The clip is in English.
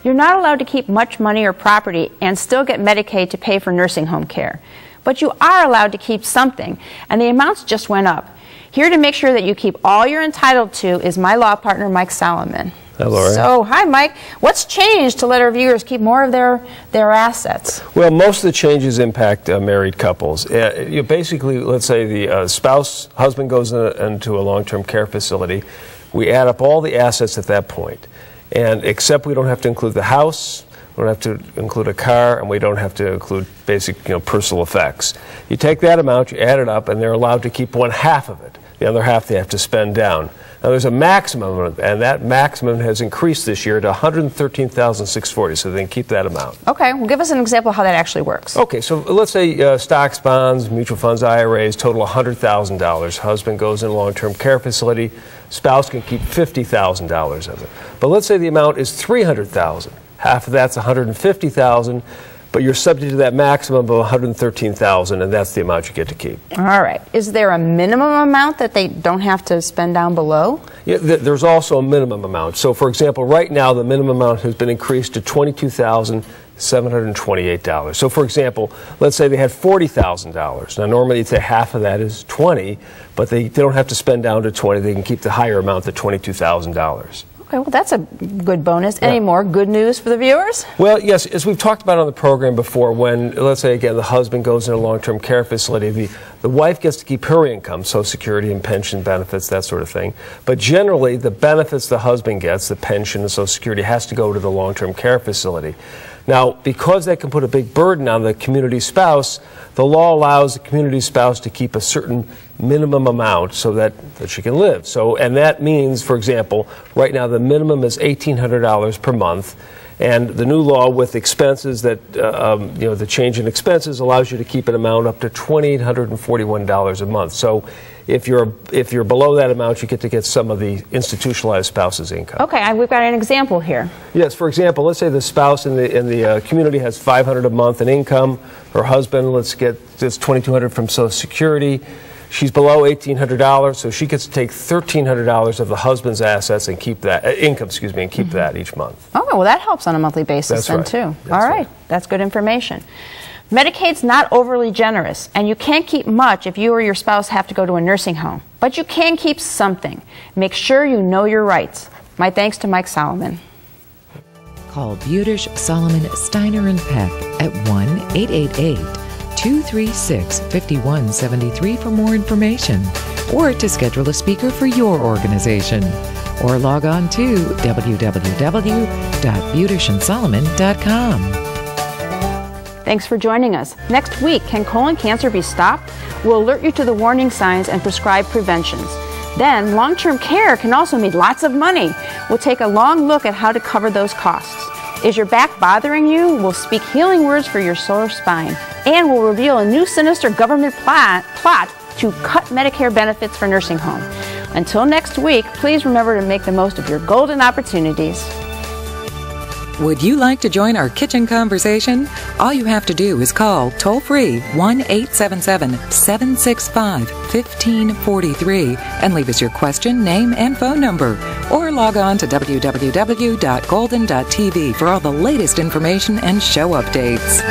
you're not allowed to keep much money or property and still get Medicaid to pay for nursing home care. But you are allowed to keep something, and the amounts just went up. Here to make sure that you keep all you're entitled to is my law partner, Mike Solomon. Hi, Laura. So, hi, Mike. What's changed to let our viewers keep more of their assets? Well, most of the changes impact married couples. Basically, let's say the husband goes into a long-term care facility. We add up all the assets at that point. And except we don't have to include the house, we don't have to include a car, and we don't have to include basic personal effects. You take that amount, you add it up, and they're allowed to keep 1/2 of it. The other half they have to spend down. Now, there's a maximum, and that maximum has increased this year to $113,640, so they can keep that amount. Okay, well, give us an example of how that actually works. Okay, so let's say stocks, bonds, mutual funds, IRAs total $100,000. Husband goes in a long-term care facility. Spouse can keep $50,000 of it. But let's say the amount is $300,000. Half of that's $150,000. But you're subject to that maximum of $113,000, and that's the amount you get to keep. All right. Is there a minimum amount that they don't have to spend down below? Yeah, there's also a minimum amount. So, for example, right now the minimum amount has been increased to $22,728. So, for example, let's say they had $40,000. Now, normally you'd say half of that is $20,000, but they don't have to spend down to $20,000. They can keep the higher amount, the $22,000. Okay, well, that's a good bonus. Any more good news for the viewers? Well, yes, as we've talked about on the program before, when, let's say, again, the husband goes in a long-term care facility, the wife gets to keep her income, Social Security and pension benefits, that sort of thing. But generally, the benefits the husband gets, the pension and Social Security, has to go to the long-term care facility. Now, because that can put a big burden on the community spouse, the law allows the community spouse to keep a certain minimum amount so that she can live. So, and that means, for example, right now the minimum is $1,800 per month, and the new law with expenses that, the change in expenses allows you to keep an amount up to $2,841 a month. So if you're below that amount, you get to get some of the institutionalized spouse's income. Okay, we've got an example here. Yes, for example, let's say the spouse in the community has $500 a month in income. Her husband, let's get this $2,200 from Social Security. She's below $1,800, so she gets to take $1,300 of the husband's assets and keep that income, and keep that each month. Okay, well, that helps on a monthly basis then too. All right, that's good information. Medicaid's not overly generous, and you can't keep much if you or your spouse have to go to a nursing home. But you can keep something. Make sure you know your rights. My thanks to Mike Solomon. Call Budish, Solomon, Steiner, and Peck at 1-888-236-5173 for more information, or to schedule a speaker for your organization. Or log on to www.budishandsolomon.com. Thanks for joining us. Next week, can colon cancer be stopped? We'll alert you to the warning signs and prescribe preventions. Then, long-term care can also mean lots of money. We'll take a long look at how to cover those costs. Is your back bothering you? We'll speak healing words for your sore spine. And we'll reveal a new sinister government plot to cut Medicare benefits for nursing home. Until next week, please remember to make the most of your golden opportunities. Would you like to join our kitchen conversation? All you have to do is call toll-free 1-877-765-1543 and leave us your question, name, and phone number. Or log on to www.golden.tv for all the latest information and show updates.